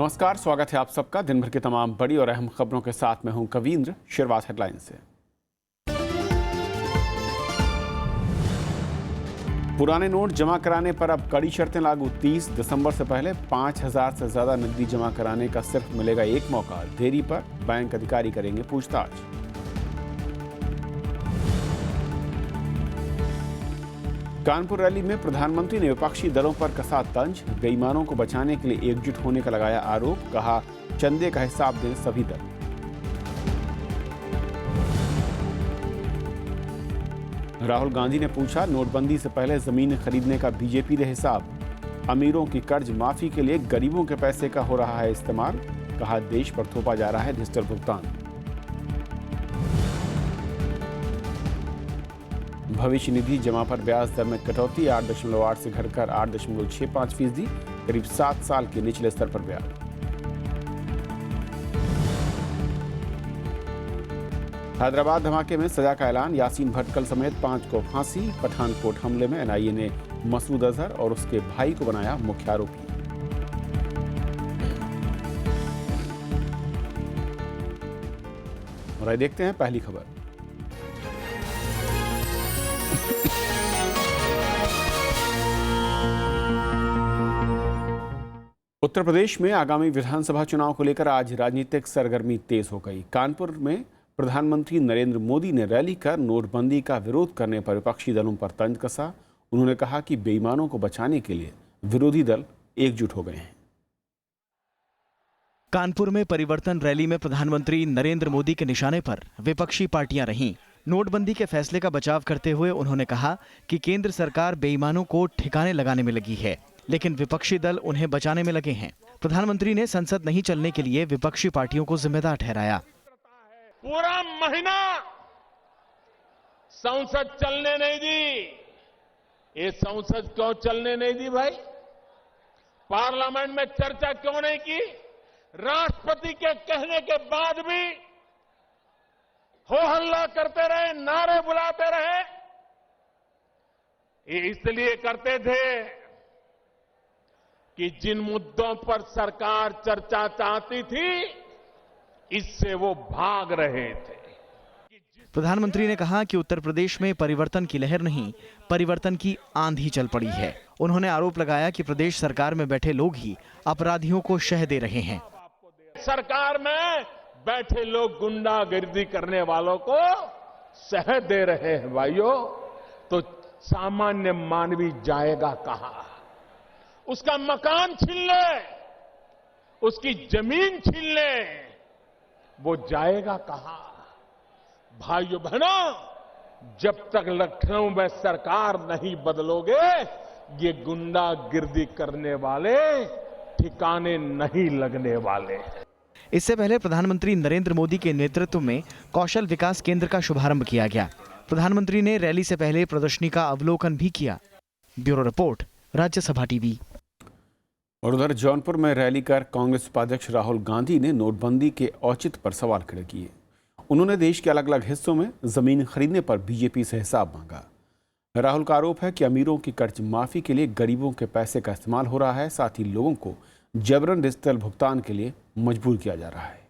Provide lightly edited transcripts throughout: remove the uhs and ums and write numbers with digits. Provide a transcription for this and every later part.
नमस्कार, स्वागत है आप सबका दिन भर की तमाम बड़ी और अहम खबरों के साथ। मैं हूं कवींद्र। शुरुआत हेडलाइन से। पुराने नोट जमा कराने पर अब कड़ी शर्तें लागू। 30 दिसंबर से पहले 5,000 से ज्यादा नकदी जमा कराने का सिर्फ मिलेगा एक मौका। देरी पर बैंक अधिकारी करेंगे पूछताछ। कानपुर रैली में प्रधानमंत्री ने विपक्षी दलों पर कसा तंज। बेईमानों को बचाने के लिए एकजुट होने का लगाया आरोप। कहा, चंदे का हिसाब दें सभी दल। राहुल गांधी ने पूछा, नोटबंदी से पहले जमीन खरीदने का बीजेपी ने हिसाब। अमीरों की कर्ज माफी के लिए गरीबों के पैसे का हो रहा है इस्तेमाल। कहा, देश पर थोपा जा रहा है डिजिटल भुगतान। भविष्य निधि जमा पर ब्याज दर में कटौती। 8.8 से घटकर 8.65%, करीब 7 साल के निचले स्तर पर ब्याज। हैदराबाद धमाके में सजा का ऐलान। यासीन भटकल समेत 5 को फांसी। पठानकोट हमले में एनआईए ने मसूद अजहर और उसके भाई को बनाया मुख्य आरोपी। और आइए देखते हैं पहली खबर। उत्तर प्रदेश में आगामी विधानसभा चुनाव को लेकर आज राजनीतिक सरगर्मी तेज हो गई। कानपुर में प्रधानमंत्री नरेंद्र मोदी ने रैली कर नोटबंदी का विरोध करने पर विपक्षी दलों पर तंज कसा। उन्होंने कहा कि बेईमानों को बचाने के लिए विरोधी दल एकजुट हो गए हैं। कानपुर में परिवर्तन रैली में प्रधानमंत्री नरेंद्र मोदी के निशाने पर विपक्षी पार्टियां रहीं। नोटबंदी के फैसले का बचाव करते हुए उन्होंने कहा कि केंद्र सरकार बेईमानों को ठिकाने लगाने में लगी है, लेकिन विपक्षी दल उन्हें बचाने में लगे हैं। प्रधानमंत्री ने संसद नहीं चलने के लिए विपक्षी पार्टियों को जिम्मेदार ठहराया। पूरा महीना संसद चलने नहीं दी। ये संसद क्यों चलने नहीं दी भाई? पार्लियामेंट में चर्चा क्यों नहीं की? राष्ट्रपति के कहने के बाद भी हो हल्ला करते रहे, नारे बुलाते रहे। ये इसलिए करते थे कि जिन मुद्दों पर सरकार चर्चा चाहती थी, इससे वो भाग रहे थे। प्रधानमंत्री ने कहा कि उत्तर प्रदेश में परिवर्तन की लहर नहीं, परिवर्तन की आंधी चल पड़ी है। उन्होंने आरोप लगाया कि प्रदेश सरकार में बैठे लोग ही अपराधियों को शह दे रहे हैं। सरकार में बैठे लोग गुंडागर्दी करने वालों को शह दे रहे हैं भाइयों, तो सामान्य मानवी जाएगा कहां? उसका मकान छीन ले, उसकी जमीन छीन ले, वो जाएगा कहां? भाइयों बहनों, जब तक लखनऊ में सरकार नहीं बदलोगे, ये गुंडागिर्दी करने वाले ठिकाने नहीं लगने वाले। इससे पहले प्रधानमंत्री नरेंद्र मोदी के नेतृत्व में कौशल विकास केंद्र का शुभारंभ किया गया। प्रधानमंत्री ने रैली से पहले प्रदर्शनी का अवलोकन भी किया। Bureau report, Rajya Sabha TV. और उधर जौनपुर में रैली कर कांग्रेस उपाध्यक्ष राहुल गांधी ने नोटबंदी के औचित्य पर सवाल खड़े किए। उन्होंने देश के अलग अलग हिस्सों में जमीन खरीदने पर बीजेपी से हिसाब मांगा। राहुल का आरोप है कि अमीरों की कर्ज माफी के लिए गरीबों के पैसे का इस्तेमाल हो रहा है। साथ ही लोगों को जबरन डिजिटल भुगतान के लिए मजबूर किया जा रहा है।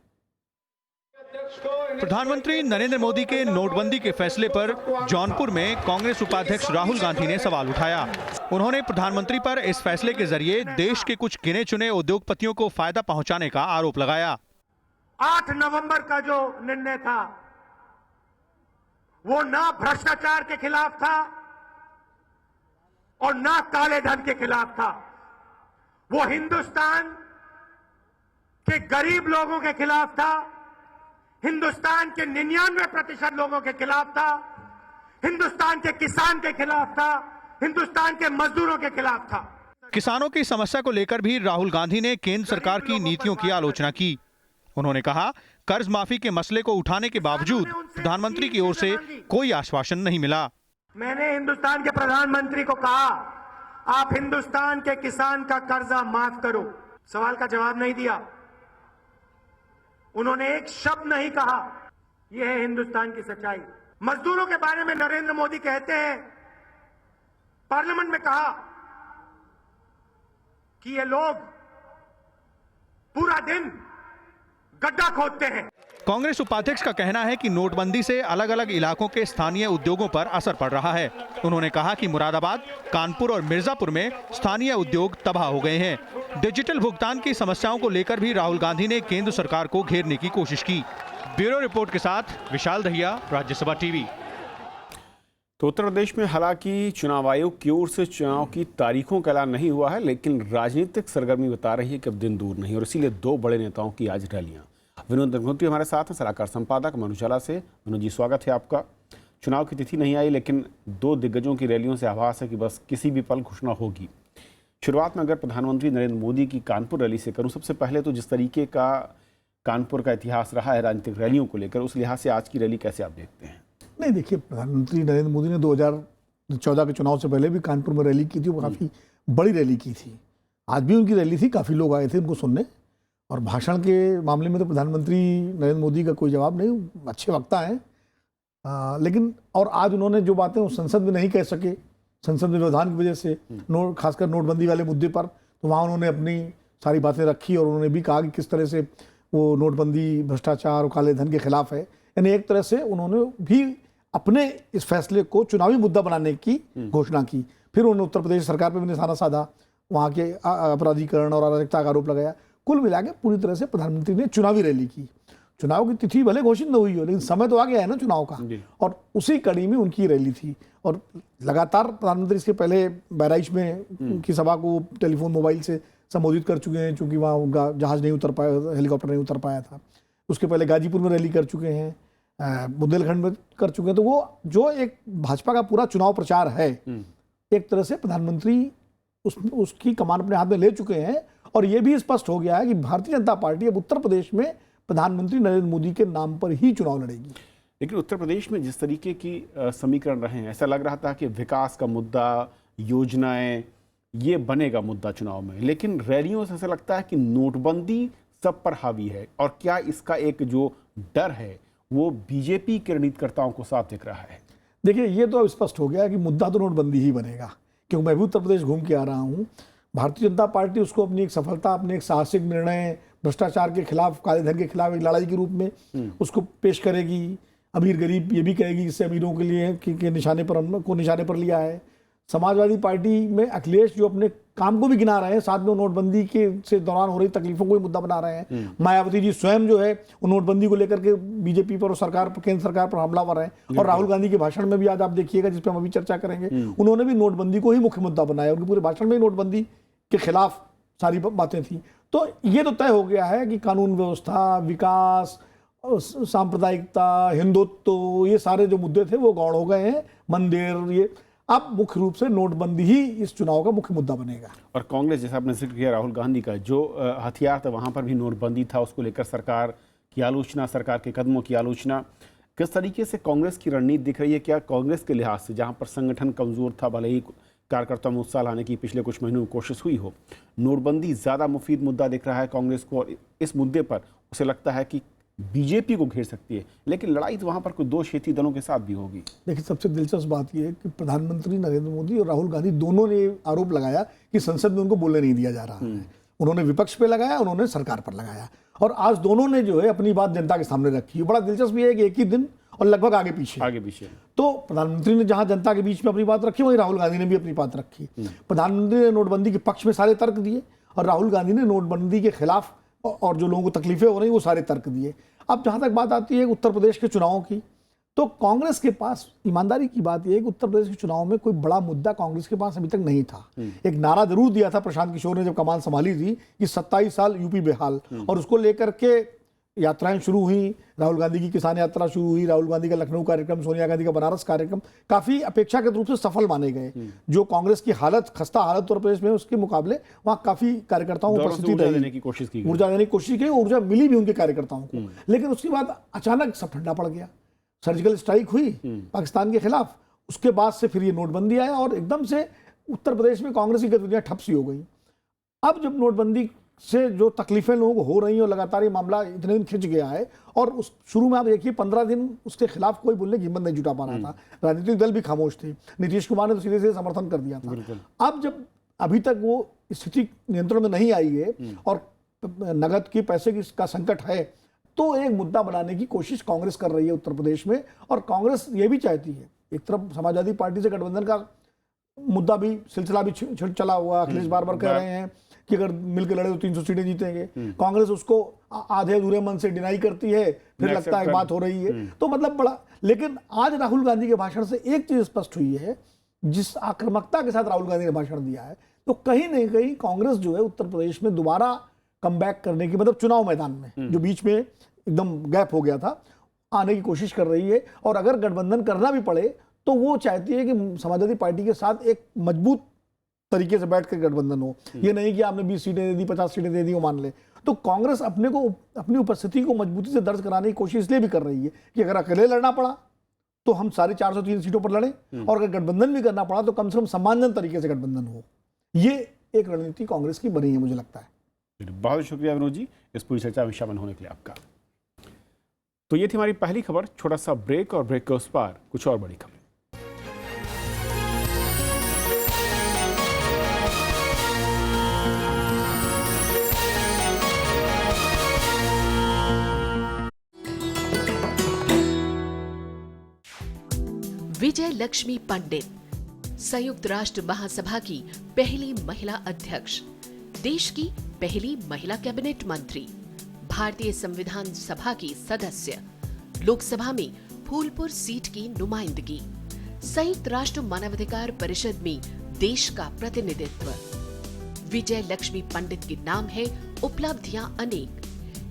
प्रधानमंत्री नरेंद्र मोदी के नोटबंदी के फैसले पर जौनपुर में कांग्रेस उपाध्यक्ष राहुल गांधी ने सवाल उठाया। उन्होंने प्रधानमंत्री पर इस फैसले के जरिए देश के कुछ गिने चुने उद्योगपतियों को फायदा पहुंचाने का आरोप लगाया। 8 नवंबर का जो निर्णय था, वो ना भ्रष्टाचार के खिलाफ था और ना काले धन के खिलाफ था। वो हिंदुस्तान के गरीब लोगों के खिलाफ था, हिंदुस्तान के 99% लोगों के खिलाफ था, हिंदुस्तान के किसान के खिलाफ था, हिंदुस्तान के मजदूरों के खिलाफ था। किसानों की समस्या को लेकर भी राहुल गांधी ने केंद्र सरकार की नीतियों की आलोचना की। उन्होंने कहा, कर्ज माफी के मसले को उठाने के बावजूद प्रधानमंत्री की ओर से कोई आश्वासन नहीं मिला। मैंने हिंदुस्तान के प्रधानमंत्री को कहा, आप हिंदुस्तान के किसान का कर्जा माफ करो। सवाल का जवाब नहीं दिया। उन्होंने एक शब्द नहीं कहा। यह है हिंदुस्तान की सच्चाई। मजदूरों के बारे में नरेंद्र मोदी कहते हैं, पार्लियामेंट में कहा कि ये लोग पूरा दिन गड्ढा खोदते हैं। कांग्रेस उपाध्यक्ष का कहना है कि नोटबंदी से अलग अलग इलाकों के स्थानीय उद्योगों पर असर पड़ रहा है। उन्होंने कहा कि मुरादाबाद, कानपुर और मिर्जापुर में स्थानीय उद्योग तबाह हो गए हैं। डिजिटल भुगतान की समस्याओं को लेकर भी राहुल गांधी ने केंद्र सरकार को घेरने की कोशिश की। ब्यूरो रिपोर्ट के साथ विशाल दहिया, राज्यसभा टीवी। तो उत्तर प्रदेश में हालांकि चुनाव आयोग की ओर से चुनाव की तारीखों का ऐलान नहीं हुआ है, लेकिन राजनीतिक सरगर्मी बता रही है कि अब दिन दूर नहीं, और इसीलिए दो बड़े नेताओं की आज रैलियां। विनोद रघुवंशी हमारे साथ हैं, सलाहकार संपादक मनोज जाला से। मनोज जी, स्वागत है आपका। चुनाव की तिथि नहीं आई, लेकिन दो दिग्गजों की रैलियों से आभास है कि बस किसी भी पल घोषणा होगी। शुरुआत में अगर प्रधानमंत्री नरेंद्र मोदी की कानपुर रैली से करूं, सबसे पहले तो जिस तरीके का कानपुर का इतिहास रहा है राजनीतिक रैलियों को लेकर, उस लिहाज से आज की रैली कैसे आप देखते हैं? नहीं, देखिए, प्रधानमंत्री नरेंद्र मोदी ने 2014 के चुनाव से पहले भी कानपुर में रैली की थी, वो काफ़ी बड़ी रैली की थी। आज भी उनकी रैली थी, काफ़ी लोग आए थे उनको सुनने। और भाषण के मामले में तो प्रधानमंत्री नरेंद्र मोदी का कोई जवाब नहीं, अच्छे वक्ता हैं। लेकिन और आज उन्होंने जो बातें वो संसद में नहीं कह सके, संसद में व्यवधान की वजह से, खासकर नोटबंदी वाले मुद्दे पर, तो वहाँ उन्होंने अपनी सारी बातें रखी और उन्होंने भी कहा कि किस तरह से वो नोटबंदी भ्रष्टाचार और काले धन के खिलाफ है। यानी एक तरह से उन्होंने भी अपने इस फैसले को चुनावी मुद्दा बनाने की घोषणा की। फिर उन्होंने उत्तर प्रदेश सरकार पर भी निशाना साधा, वहाँ के अपराधीकरण और अराजकता का आरोप लगाया। कुल मिला के पूरी तरह से प्रधानमंत्री ने चुनावी रैली की। चुनाव की तिथि भले घोषित न हुई हो, लेकिन समय तो आ गया है ना चुनाव का, और उसी कड़ी में उनकी रैली थी। और लगातार प्रधानमंत्री इसके पहले बहराइच में उनकी सभा को टेलीफोन मोबाइल से संबोधित कर चुके हैं, चूंकि वहाँ उनका जहाज नहीं उतर पाया, हेलीकॉप्टर नहीं उतर पाया था। उसके पहले गाजीपुर में रैली कर चुके हैं, बुंदेलखंड में कर चुके हैं। तो वो जो एक भाजपा का पूरा चुनाव प्रचार है, एक तरह से प्रधानमंत्री उसकी कमान अपने हाथ में ले चुके हैं। और ये भी स्पष्ट हो गया है कि भारतीय जनता पार्टी अब उत्तर प्रदेश में प्रधानमंत्री नरेंद्र मोदी के नाम पर ही चुनाव लड़ेगी। लेकिन उत्तर प्रदेश में जिस तरीके की समीकरण रहे हैं, ऐसा लग रहा था कि विकास का मुद्दा, योजनाएं, ये बनेगा मुद्दा चुनाव में। लेकिन रैलियों से ऐसा लगता है कि नोटबंदी सब पर हावी है, और क्या इसका एक जो डर है वो बीजेपी के रणनीतिकर्ताओं को साफ दिख रहा है? देखिए, ये तो अब स्पष्ट हो गया कि मुद्दा तो नोटबंदी ही बनेगा, क्योंकि मैं भी उत्तर प्रदेश घूम के आ रहा हूँ। भारतीय जनता पार्टी उसको अपनी एक सफलता, अपने एक साहसिक निर्णय, भ्रष्टाचार के खिलाफ, काले धन के खिलाफ एक लड़ाई के रूप में उसको पेश करेगी। अमीर गरीब ये भी कहेगी इससे अमीरों के लिए के निशाने पर लिया है। समाजवादी पार्टी में अखिलेश जो अपने काम को भी गिना रहे हैं, साथ में नोटबंदी के से दौरान हो रही तकलीफों को भी मुद्दा बना रहे हैं। मायावती जी स्वयं जो है नोटबंदी को लेकर के बीजेपी पर और सरकार पर, केंद्र सरकार पर हमलावर हैं। और राहुल गांधी के भाषण में भी आज आप देखिएगा, जिस पर हम अभी चर्चा करेंगे, उन्होंने भी नोटबंदी को ही मुख्य मुद्दा बनाया। उनके पूरे भाषण में नोटबंदी के खिलाफ सारी बातें थी। तो ये तो तय हो गया है कि कानून व्यवस्था, विकास, सांप्रदायिकता, हिंदुत्व, ये सारे जो मुद्दे थे वो गौण हो गए हैं। मंदिर, ये अब मुख्य रूप से नोटबंदी ही इस चुनाव का मुख्य मुद्दा बनेगा। और कांग्रेस, जैसा आपने जिक्र किया राहुल गांधी का, जो हथियार था वहां पर भी नोटबंदी था, उसको लेकर सरकार की आलोचना, सरकार के कदमों की आलोचना। किस तरीके से कांग्रेस की रणनीति दिख रही है? क्या कांग्रेस के लिहाज से, जहां पर संगठन कमजोर था, भले ही कार्यकर्ताओं में उत्साह लाने की पिछले कुछ महीनों में कोशिश हुई हो, नोटबंदी ज्यादा मुफीद मुद्दा दिख रहा है कांग्रेस को, और इस मुद्दे पर उसे लगता है कि बीजेपी को घेर सकती है। लेकिन लड़ाई तो वहां पर कोई दो क्षेत्रीय दलों के साथ भी होगी। देखिए, सबसे दिलचस्प बात यह है कि प्रधानमंत्री नरेंद्र मोदी और राहुल गांधी दोनों ने आरोप लगाया कि संसद में उनको बोलने नहीं दिया जा रहा है। उन्होंने विपक्ष पे लगाया, उन्होंने सरकार पर लगाया, और आज दोनों ने जो है अपनी बात जनता के सामने रखी है। बड़ा दिलचस्प ये है कि एक ही दिन और लगभग आगे पीछे। तो प्रधानमंत्री ने जहां जनता के बीच में अपनी बात रखी, वहीं राहुल गांधी ने भी अपनी बात रखी। प्रधानमंत्री ने नोटबंदी के पक्ष में सारे तर्क दिए, और राहुल गांधी ने नोटबंदी के खिलाफ और जो लोगों को तकलीफें हो रही वो सारे तर्क दिए। अब जहां तक बात आती है उत्तर प्रदेश के चुनावों की, तो कांग्रेस के पास ईमानदारी की बात यह है कि उत्तर प्रदेश के चुनाव में कोई बड़ा मुद्दा कांग्रेस के पास अभी तक नहीं था। एक नारा जरूर दिया था प्रशांत किशोर ने जब कमान संभाली थी कि 27 साल यूपी बेहाल, और उसको लेकर के यात्राएं शुरू हुई। राहुल गांधी की किसान यात्रा शुरू हुई, राहुल गांधी का लखनऊ कार्यक्रम, सोनिया गांधी का बनारस कार्यक्रम काफी अपेक्षाकृत रूप से सफल माने गए। जो कांग्रेस की हालत, खस्ता हालत उत्तर प्रदेश में, उसके मुकाबले वहां काफी कार्यकर्ताओं को उपस्थिति ऊर्जा देने की कोशिश की, ऊर्जा मिली भी उनके कार्यकर्ताओं को। लेकिन उसके बाद अचानक सब ठंडा पड़ गया, सर्जिकल स्ट्राइक हुई पाकिस्तान के खिलाफ, उसके बाद से फिर ये नोटबंदी आया, और एकदम से उत्तर प्रदेश में कांग्रेस की गतिविधियां ठप सी हो गई। अब जब नोटबंदी से जो तकलीफें लोगों को हो रही हैं, और लगातार ये मामला इतने दिन खिंच गया है, और उस शुरू में आप देखिए 15 दिन उसके खिलाफ कोई बोलने की हिम्मत नहीं जुटा पा रहा था। राजनीतिक दल भी खामोश थे। नीतीश कुमार ने तो सीधे सीधे समर्थन कर दिया था। अब जब अभी तक वो स्थिति नियंत्रण में नहीं आई है, और नगद के पैसे की का संकट है, तो एक मुद्दा बनाने की कोशिश कांग्रेस कर रही है उत्तर प्रदेश में। और कांग्रेस ये भी चाहती है, एक तरफ समाजवादी पार्टी से गठबंधन का मुद्दा भी, सिलसिला भी चला हुआ। अखिलेश बार बार कह रहे हैं कि अगर मिलकर लड़े तो 300 सीटें जीतेंगे। कांग्रेस उसको आधे अधूरे मन से डिनाई करती है, फिर लगता है बात हो रही है। तो मतलब बड़ा, लेकिन आज राहुल गांधी के भाषण से एक चीज स्पष्ट हुई है, जिस आक्रामकता के साथ राहुल गांधी ने भाषण दिया है, तो कहीं ना कहीं कांग्रेस जो है उत्तर प्रदेश में दोबारा कमबैक करने की, मतलब चुनाव मैदान में जो बीच में एकदम गैप हो गया था, आने की कोशिश कर रही है। और अगर गठबंधन करना भी पड़े तो वो चाहती है कि समाजवादी पार्टी के साथ एक मजबूत तरीके से बैठ कर गठबंधन हो। ये नहीं कि आपने 20 सीटें दे दी, 50 सीटें दे दी, वो मान ले। तो कांग्रेस अपनी उपस्थिति को मजबूती से दर्ज कराने की कोशिश इसलिए भी कर रही है कि अगर अकेले लड़ना पड़ा तो हम सारी 403 सीटों पर लड़ें, और अगर गठबंधन भी करना पड़ा तो कम से कम सम्मानजनक तरीके से गठबंधन हो। ये एक रणनीति कांग्रेस की बनी है, मुझे लगता है। बहुत शुक्रिया विनोद जी इस पूरी चर्चा में शामिल होने के लिए आपका। तो ये थी हमारी पहली खबर। छोटा सा ब्रेक, और ब्रेक के उस पार कुछ और बड़ी खबरें। विजय लक्ष्मी पंडित, संयुक्त राष्ट्र महासभा की पहली महिला अध्यक्ष, देश की पहली महिला कैबिनेट मंत्री, भारतीय संविधान सभा की सदस्य, लोकसभा में फूलपुर सीट की नुमाइंदगी, संयुक्त राष्ट्र मानवाधिकार परिषद में देश का प्रतिनिधित्व। विजय लक्ष्मी पंडित के नाम है उपलब्धियां अनेक।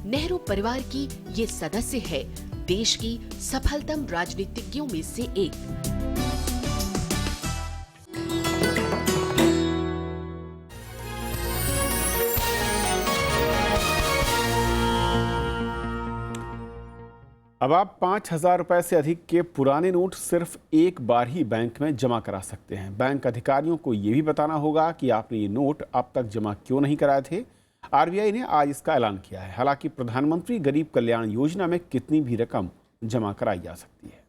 नेहरू परिवार की ये सदस्य है देश की सफलतम राजनीतिज्ञों में से एक। अब आप 5,000 रुपए से अधिक के पुराने नोट सिर्फ एक बार ही बैंक में जमा करा सकते हैं। बैंक अधिकारियों को ये भी बताना होगा कि आपने ये नोट अब तक जमा क्यों नहीं कराए थे। आरबीआई ने आज इसका ऐलान किया है। हालांकि प्रधानमंत्री गरीब कल्याण योजना में कितनी भी रकम जमा कराई जा सकती है।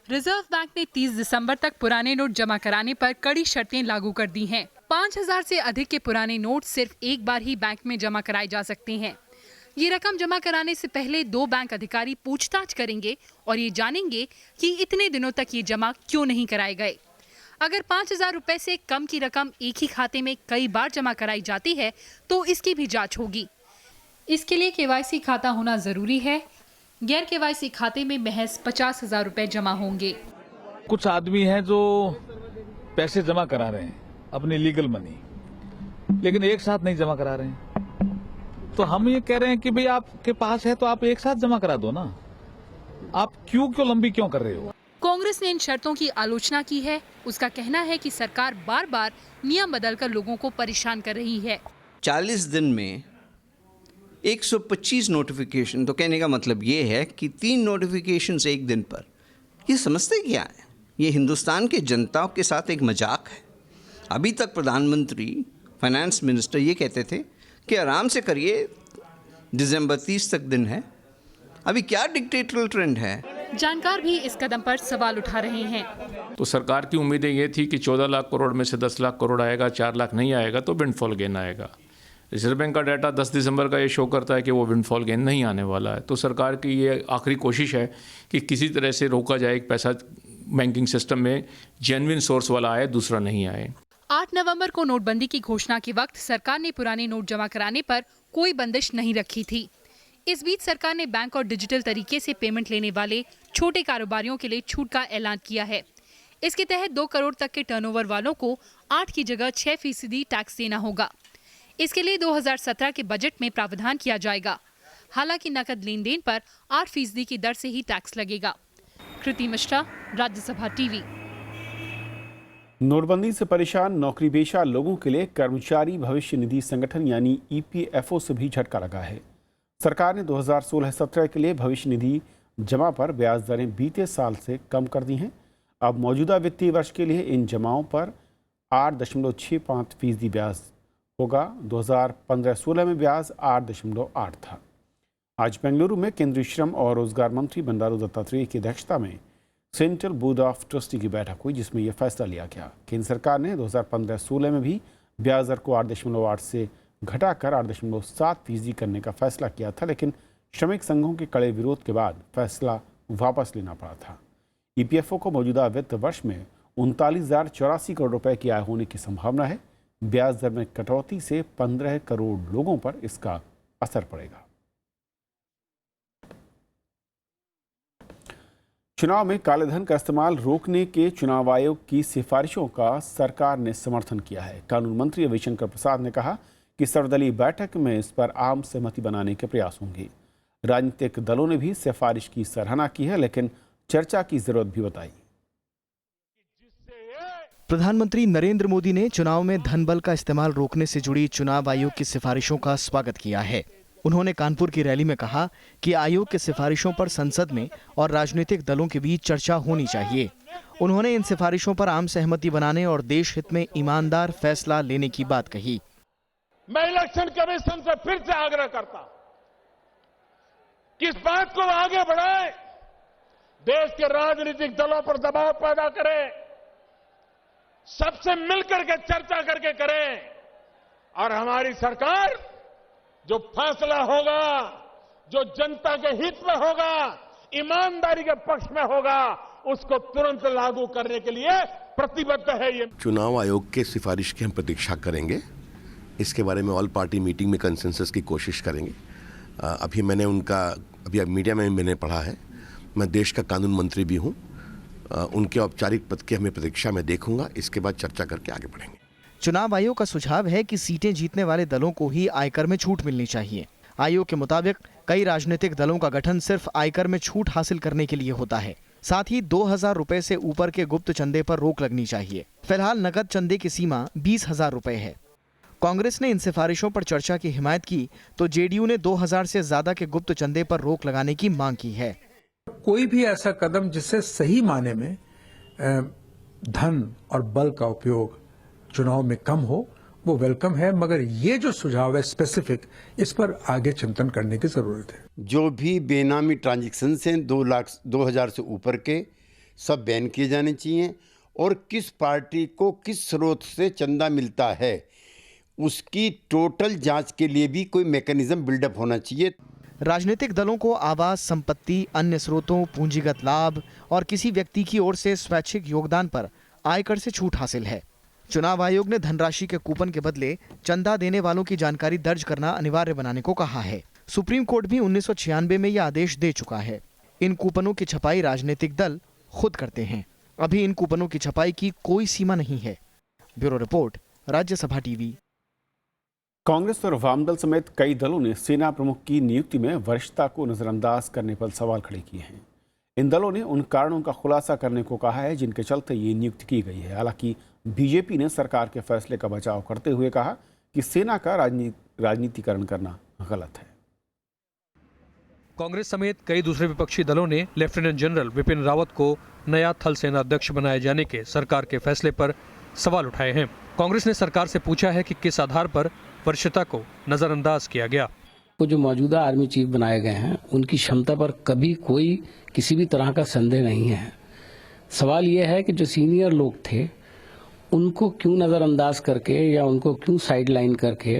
रिजर्व बैंक ने 30 दिसंबर तक पुराने नोट जमा कराने पर कड़ी शर्तें लागू कर दी हैं। 5,000 से अधिक के पुराने नोट सिर्फ एक बार ही बैंक में जमा कराए जा सकते हैं। ये रकम जमा कराने से पहले 2 बैंक अधिकारी पूछताछ करेंगे और ये जानेंगे कि इतने दिनों तक ये जमा क्यों नहीं कराए गए। अगर 5,000 रुपए से कम की रकम एक ही खाते में कई बार जमा कराई जाती है तो इसकी भी जांच होगी। इसके लिए केवाईसी खाता होना जरूरी है। गैर केवाईसी खाते में महज 50,000 रुपए जमा होंगे। कुछ आदमी हैं जो पैसे जमा करा रहे हैं अपनी लीगल मनी, लेकिन एक साथ नहीं जमा करा रहे हैं। तो हम ये कह रहे हैं कि भाई आपके पास है तो आप एक साथ जमा करा दो ना, आप क्यों लंबी क्यों कर रहे हो। कांग्रेस ने इन शर्तों की आलोचना की है। उसका कहना है कि सरकार बार बार नियम बदलकर लोगों को परेशान कर रही है। 40 दिन में 125 नोटिफिकेशन, तो कहने का मतलब ये है कि 3 नोटिफिकेशन एक दिन पर। ये समझते क्या है? ये हिंदुस्तान के जनता के साथ एक मजाक है। अभी तक प्रधानमंत्री, फाइनेंस मिनिस्टर ये कहते थे कि आराम से करिए, दिसंबर 30 तक दिन है। अभी क्या डिक्टेटरल ट्रेंड है? जानकार भी इस कदम पर सवाल उठा रहे हैं। तो सरकार की उम्मीदें ये थी कि 14 लाख करोड़ में से 10 लाख करोड़ आएगा, 4 लाख नहीं आएगा तो विंडफॉल गेन आएगा। रिजर्व बैंक का डाटा 10 दिसंबर का ये शो करता है कि वो विंडफॉल गेन नहीं आने वाला है। तो सरकार की ये आखिरी कोशिश है कि किसी तरह से रोका जाए कि पैसा बैंकिंग सिस्टम में जेन्युइन सोर्स वाला आए, दूसरा नहीं आए। 8 नवंबर को नोटबंदी की घोषणा के वक्त सरकार ने पुराने नोट जमा कराने पर कोई बंदिश नहीं रखी थी। इस बीच सरकार ने बैंक और डिजिटल तरीके से पेमेंट लेने वाले छोटे कारोबारियों के लिए छूट का ऐलान किया है। इसके तहत 2 करोड़ तक के टर्नओवर वालों को 8 की जगह 6% टैक्स देना होगा। इसके लिए 2017 के बजट में प्रावधान किया जाएगा। हालांकि नकद लेन देन पर 8% की दर से ही टैक्स लगेगा। कृति मिश्रा, राज्यसभा टीवी। नोटबंदी से परेशान नौकरीपेशा लोगों के लिए कर्मचारी भविष्य निधि संगठन यानी ईपीएफओ से भी झटका लगा है। सरकार ने 2016-17 के लिए भविष्य निधि जमा पर ब्याज दरें बीते साल से कम कर दी हैं। अब मौजूदा वित्तीय वर्ष के लिए इन जमाओं पर 8.65% ब्याज होगा। 2015-16 में ब्याज 8.8 था। आज बेंगलुरु में केंद्रीय श्रम और रोजगार मंत्री बंडारू दत्तात्रेय की अध्यक्षता में सेंट्रल बोर्ड ऑफ ट्रस्टी की बैठक हुई, जिसमें यह फैसला लिया गया। केंद्र सरकार ने 2015-16 में भी ब्याज दर को 8.8 से घटाकर 8.7% करने का फैसला किया था, लेकिन श्रमिक संघों के कड़े विरोध के बाद फैसला वापस लेना पड़ा था। ईपीएफओ को मौजूदा वित्त वर्ष में 39,084 करोड़ रुपए की आय होने की संभावना है। ब्याज दर में कटौती से 15 करोड़ लोगों पर इसका असर पड़ेगा। चुनाव में कालेधन का इस्तेमाल रोकने के चुनाव आयोग की सिफारिशों का सरकार ने समर्थन किया है। कानून मंत्री रविशंकर प्रसाद ने कहा कि सर्वदलीय बैठक में इस पर आम सहमति बनाने के प्रयास होंगे। राजनीतिक दलों ने भी सिफारिश की सराहना की है, लेकिन चर्चा की जरूरत भी बताई। प्रधानमंत्री नरेंद्र मोदी ने चुनाव में धन बल का इस्तेमाल रोकने से जुड़ी चुनाव आयोग की सिफारिशों का स्वागत किया है। उन्होंने कानपुर की रैली में कहा कि आयोग की सिफारिशों पर संसद में और राजनीतिक दलों के बीच चर्चा होनी चाहिए। उन्होंने इन सिफारिशों पर आम सहमति बनाने और देश हित में ईमानदार फैसला लेने की बात कही। मैं इलेक्शन कमीशन से फिर से आग्रह करता हूं कि इस बात को आगे बढ़ाएं, देश के राजनीतिक दलों पर दबाव पैदा करें, सबसे मिलकर के चर्चा करके करें और हमारी सरकार जो फैसला होगा, जो जनता के हित में होगा, ईमानदारी के पक्ष में होगा, उसको तुरंत लागू करने के लिए प्रतिबद्ध है। ये चुनाव आयोग के सिफारिश की हम प्रतीक्षा करेंगे। इसके बारे में ऑल पार्टी मीटिंग में कंसेंसस की कोशिश करेंगे। अभी मीडिया में मैंने पढ़ा है, मैं देश का कानून मंत्री भी हूं। उनके औपचारिक पद की हमें प्रतीक्षा में देखूंगा। इसके बाद चर्चा करके आगे बढ़ेंगे। चुनाव आयोग का सुझाव है कि सीटें जीतने वाले दलों को ही आयकर में छूट मिलनी चाहिए। आयोग के मुताबिक कई राजनीतिक दलों का गठन सिर्फ आयकर में छूट हासिल करने के लिए होता है। साथ ही 2,000 रुपए से ऊपर के गुप्त चंदे पर रोक लगनी चाहिए। फिलहाल नकद चंदे की सीमा 20,000 रुपए है। कांग्रेस ने इन सिफारिशों पर चर्चा की हिमायत की तो जेडीयू ने 2,000 से ज्यादा के गुप्त चंदे पर रोक लगाने की मांग की है। कोई भी ऐसा कदम जिससे सही माने में धन और बल का उपयोग चुनाव में कम हो, वो वेलकम है, मगर ये जो सुझाव है स्पेसिफिक, इस पर आगे चिंतन करने की जरूरत है। जो भी बेनामी ट्रांजैक्शन हैं 2,00,000 से ऊपर के सब बैन किए जाने चाहिए और किस पार्टी को किस स्रोत से चंदा मिलता है उसकी टोटल जांच के लिए भी कोई मैकेनिज्म बिल्डअप होना चाहिए। राजनीतिक दलों को आवास, संपत्ति, अन्य स्रोतों, पूंजीगत लाभ और किसी व्यक्ति की ओर से स्वैच्छिक योगदान पर आयकर से छूट हासिल है। चुनाव आयोग ने धनराशि के कूपन के बदले चंदा देने वालों की जानकारी दर्ज करना अनिवार्य बनाने को कहा है। सुप्रीम कोर्ट भी 1996 में यह आदेश दे चुका है। इन कूपनों की छपाई राजनीतिक दल खुद करते हैं। अभी इन कूपनों की छपाई की कोई सीमा नहीं है। Bureau report, Rajya Sabha TV. Congress और वामदल समेत कई दलों ने सेना प्रमुख की नियुक्ति में वरिष्ठता को नजरअंदाज करने पर सवाल खड़े किए हैं। इन दलों ने उन कारणों का खुलासा करने को कहा है जिनके चलते ये नियुक्ति की गई है। हालांकि बीजेपी ने सरकार के फैसले का बचाव करते हुए कहा कि सेना का राजनीतिकरण करना गलत है। कांग्रेस समेत कई दूसरे विपक्षी दलों ने लेफ्टिनेंट जनरल विपिन रावत को नया थल सेना अध्यक्ष बनाए जाने के सरकार के फैसले पर सवाल उठाए हैं। कांग्रेस ने सरकार से पूछा है कि किस आधार पर वरिष्ठता को नजरअंदाज किया गया। वो जो मौजूदा आर्मी चीफ बनाए गए हैं उनकी क्षमता पर कभी कोई किसी भी तरह का संदेह नहीं है। सवाल ये है कि जो सीनियर लोग थे उनको क्यों नजरअंदाज करके या उनको क्यों साइडलाइन करके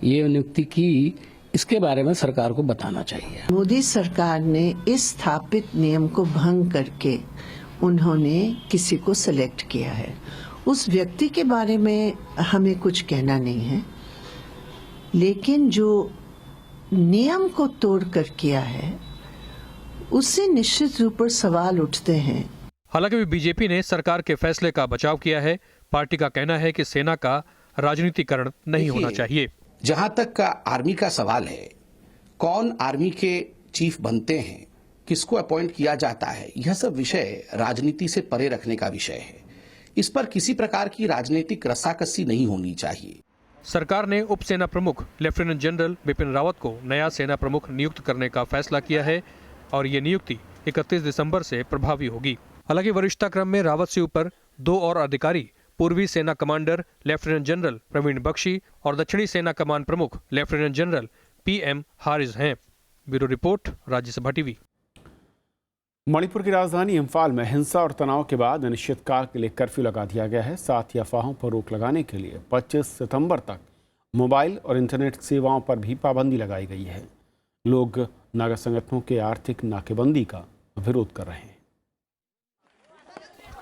ये नियुक्ति की, इसके बारे में सरकार को बताना चाहिए। मोदी सरकार ने इस स्थापित नियम को भंग करके उन्होंने किसी को सिलेक्ट किया है। उस व्यक्ति के बारे में हमें कुछ कहना नहीं है, लेकिन जो नियम को तोड़कर किया है उससे निश्चित रूप पर सवाल उठते हैं। हालांकि बीजेपी ने सरकार के फैसले का बचाव किया है। पार्टी का कहना है कि सेना का राजनीतिकरण नहीं होना चाहिए। जहां तक का आर्मी का सवाल है, कौन आर्मी के चीफ बनते हैं, किसको अपॉइंट किया जाता है, यह सब विषय राजनीति से परे रखने का विषय है। इस पर किसी प्रकार की राजनीतिक रस्साकसी नहीं होनी चाहिए। सरकार ने उप सेना प्रमुख लेफ्टिनेंट जनरल विपिन रावत को नया सेना प्रमुख नियुक्त करने का फैसला किया है और ये नियुक्ति 31 दिसंबर से प्रभावी होगी। हालांकि वरिष्ठता क्रम में रावत से ऊपर 2 और अधिकारी पूर्वी सेना commander lieutenant general Praveen Bakshi और दक्षिणी सेना कमान प्रमुख लेफ्टिनेंट जनरल PM हारिस हैं। Bureau report, Rajya Sabha TV. Manipur की राजधानी इम्फाल में हिंसा और तनाव के बाद अनिश्चितकाल के लिए कर्फ्यू लगा दिया गया है। साथ ही अफवाहों पर रोक लगाने के लिए 25 सितंबर तक मोबाइल और इंटरनेट सेवाओं पर भी पाबंदी लगाई गई है। लोग नागा संगठनों के आर्थिक नाकेबंदी का विरोध कर रहे हैं।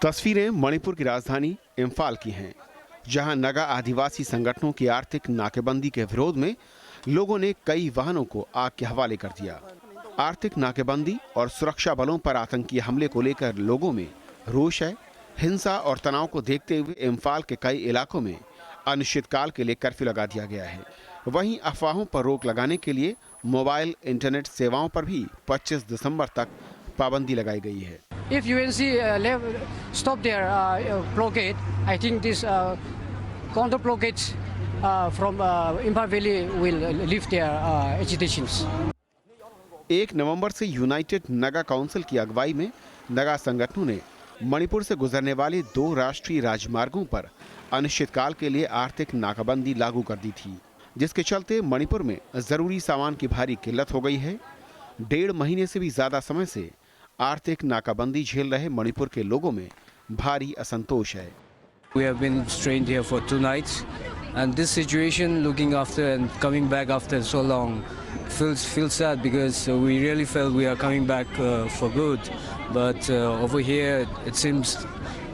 तस्वीरें मणिपुर की राजधानी इम्फाल की हैं, जहां नागा आदिवासी संगठनों की आर्थिक नाकेबंदी के विरोध में लोगों ने कई वाहनों को आग के हवाले कर दिया। आर्थिक नाकेबंदी और सुरक्षा बलों पर आतंकी हमले को लेकर लोगों में रोष है। हिंसा और तनाव को देखते हुए इम्फाल के कई इलाकों में अनिश्चितकाल के लिए कर्फ्यू लगा दिया गया है। वहीं अफवाहों पर रोक लगाने के लिए मोबाइल इंटरनेट सेवाओं पर भी 25 दिसंबर तक पाबंदी लगाई गई है। If UNC stop their blockade, I think this counter blockades from Imphal Valley will lift their agitations. 1 नवंबर से यूनाइटेड नागा काउंसिल की अगुवाई में नागा संगठनों ने मणिपुर से गुजरने वाले 2 राष्ट्रीय राजमार्गों पर अनिश्चितकाल के लिए आर्थिक नाकाबंदी लागू कर दी थी, जिसके चलते मणिपुर में जरूरी सामान की भारी किल्लत हो गई है। 1.5 महीने से भी ज्यादा समय से आर्थिक नाकाबंदी झेल रहे मणिपुर के लोगों में भारी असंतोष है। We have been strained here for 2 nights, and this situation, looking after and coming back after so long, feels sad because we really felt we are coming back for good. But over here, it seems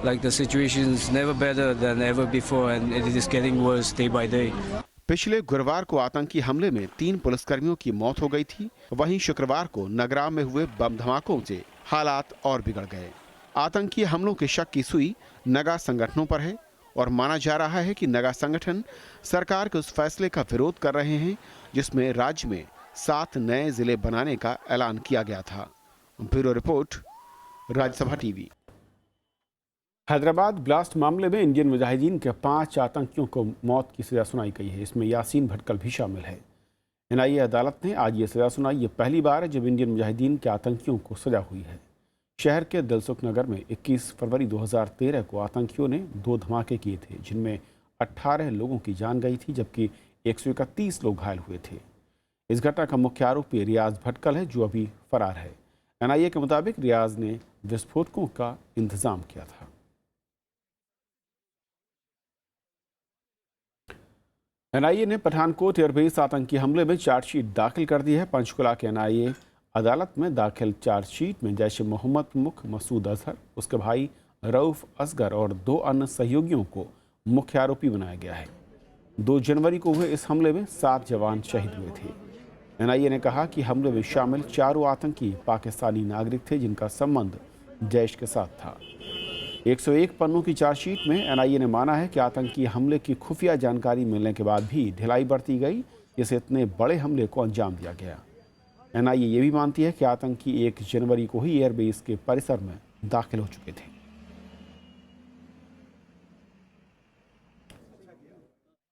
like the situation is never better than ever before, and it is getting worse day by day. पिछले गुरुवार को आतंकी हमले में 3 पुलिसकर्मियों की मौत हो गई थी। वहीं शुक्रवार को नगराम में हुए बम धमाकों से हालात और बिगड़ गए। आतंकी हमलों के शक की सुई नागा संगठनों पर है और माना जा रहा है कि नागा संगठन सरकार के उस फैसले का विरोध कर रहे हैं जिसमें राज्य में 7 नए जिले बनाने का ऐलान किया गया था। Bureau report, Rajya Sabha TV. Hyderabad blast मामले में इंडियन मुजाहिदीन के 5 आतंकियों को मौत की सजा सुनाई गई है। इसमें यासीन भटकल भी शामिल है। NIA अदालत ने आज ये सजा सुनाई। ये पहली बार है जब इंडियन मुजाहिदीन के आतंकियों को सजा हुई है। शहर के दिलसुख नगर में 21 फरवरी 2013 को आतंकियों ने 2 धमाके किए थे, जिनमें 18 लोगों की जान गई थी, जबकि 131 लोग घायल हुए थे। इस घटना का मुख्य आरोपी रियाज भटकल है, जो अभी फरार है। NIA के मुताबिक रियाज ने विस्फोटकों का इंतजाम किया था। NIA ने पठानकोट एयरबेस आतंकी हमले में चार्जशीट दाखिल कर दी है। पंचकुला के NIA अदालत में दाखिल चार्जशीट में जैश ए मोहम्मद प्रमुख मसूद अजहर, उसके भाई रऊफ असगर और 2 अन्य सहयोगियों को मुख्य आरोपी बनाया गया है। 2 जनवरी को हुए इस हमले में 7 जवान शहीद हुए थे। NIA ने कहा कि हमले में शामिल 4 आतंकी पाकिस्तानी नागरिक थे, जिनका संबंध जैश के साथ था। 101 पन्नों की चार्जशीट में NIA ने माना है कि आतंकी हमले की खुफिया जानकारी मिलने के बाद भी ढिलाई बरती गई, जिससे इतने बड़े हमले को अंजाम दिया गया। NIA ये भी मानती है कि आतंकी 1 जनवरी को ही एयरबेस के परिसर में दाखिल हो चुके थे।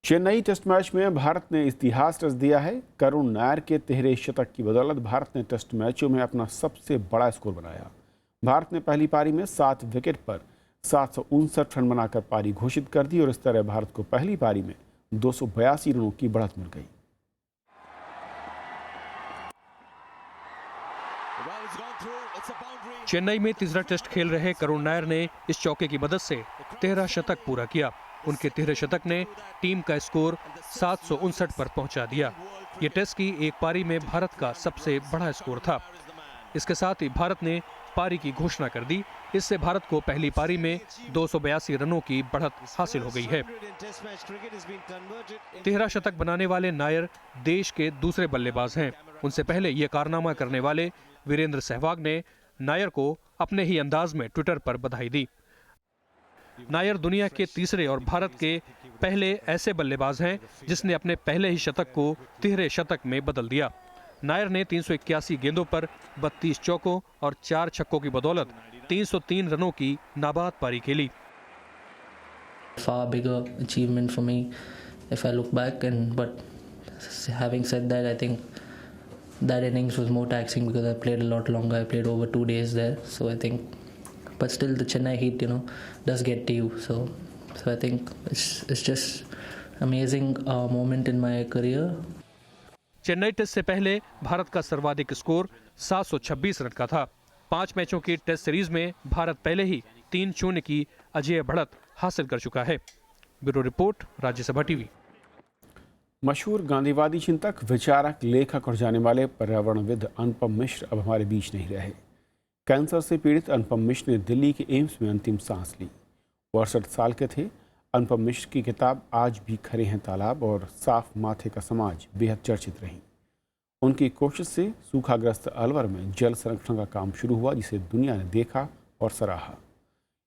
चेन्नई टेस्ट मैच में भारत ने इतिहास रच दिया है। करुण नायर के तिहरे शतक की बदौलत भारत ने टेस्ट मैचों में अपना सबसे बड़ा स्कोर बनाया। भारत ने पहली पारी में 7 विकेट पर 759 रन बनाकर पारी घोषित कर दी और इस तरह भारत को पहली पारी में 282 रनों की बढ़त मिल गई। चेन्नई में तीसरा टेस्ट खेल रहे करुण नायर ने इस चौके की मदद से 13 शतक पूरा किया। उनके 13 शतक ने टीम का स्कोर 759 पर पहुंचा दिया। ये टेस्ट की एक पारी में भारत का सबसे बड़ा स्कोर था। इसके साथ ही भारत ने पारी की घोषणा कर दी। इससे भारत को पहली पारी में 282 रनों की बढ़त हासिल हो गई है। 13 शतक बनाने वाले नायर देश के दूसरे बल्लेबाज हैं। उनसे पहले ये कारनामा करने वाले वीरेंद्र सहवाग ने नायर को अपने ही अंदाज में ट्विटर पर बधाई दी। नायर दुनिया के तीसरे और भारत के पहले ऐसे बल्लेबाज हैं जिसने अपने पहले ही शतक को तिहरे शतक में बदल दिया। नायर ने 381 गेंदों पर 32 चौकों और 4 छक्कों की बदौलत 303 रनों की नाबाद पारी खेली। Far bigger achievement for me if I look back, but having said that, I think that innings was more taxing because I played a lot longer. I played over 2 days there, so I think. But still, the Chennai heat, does get to you. So I think it's just amazing moment in my career. Chennai test से पहले भारत का सर्वाधिक score 726 run का था। 5 मैचों की test series में भारत पहले ही 3-0 की अजेय बढ़त हासिल कर चुका है। Bureau report, Rajya Sabha TV. मशहूर गांधीवादी चिंतक, विचारक, लेखक और जाने वाले पर्यावरणविद अनुपम मिश्र अब हमारे बीच नहीं रहे। कैंसर से पीड़ित अनुपम मिश्र ने दिल्ली के एम्स में अंतिम सांस ली। 68 साल के थे। अनुपम मिश्र की किताब आज भी खरे हैं तालाब और साफ माथे का समाज बेहद चर्चित रही। उनकी कोशिश से सूखाग्रस्त अलवर में जल संरक्षण का काम शुरू हुआ, जिसे दुनिया ने देखा और सराहा।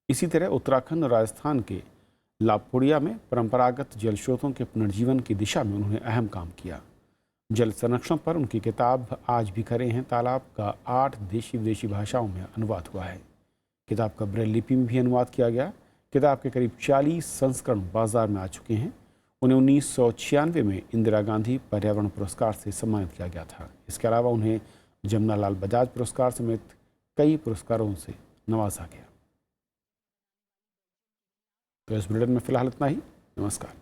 इसी तरह उत्तराखंड और राजस्थान के लाभपुड़िया में परंपरागत जल स्रोतों के पुनर्जीवन की दिशा में उन्होंने अहम काम किया। जल संरक्षण पर उनकी किताब आज भी खरे हैं तालाब का 8 देशी विदेशी भाषाओं में अनुवाद हुआ है। किताब का ब्रेल लिपि में भी अनुवाद किया गया। किताब के करीब 40 संस्करण बाजार में आ चुके हैं। उन्हें 1996 में इंदिरा गांधी पर्यावरण पुरस्कार से सम्मानित किया गया था। इसके अलावा उन्हें जमनालाल बजाज पुरस्कार समेत कई पुरस्कारों से नवाजा गया। तो इस बुलेटिन में फिलहाल इतना ही। नमस्कार।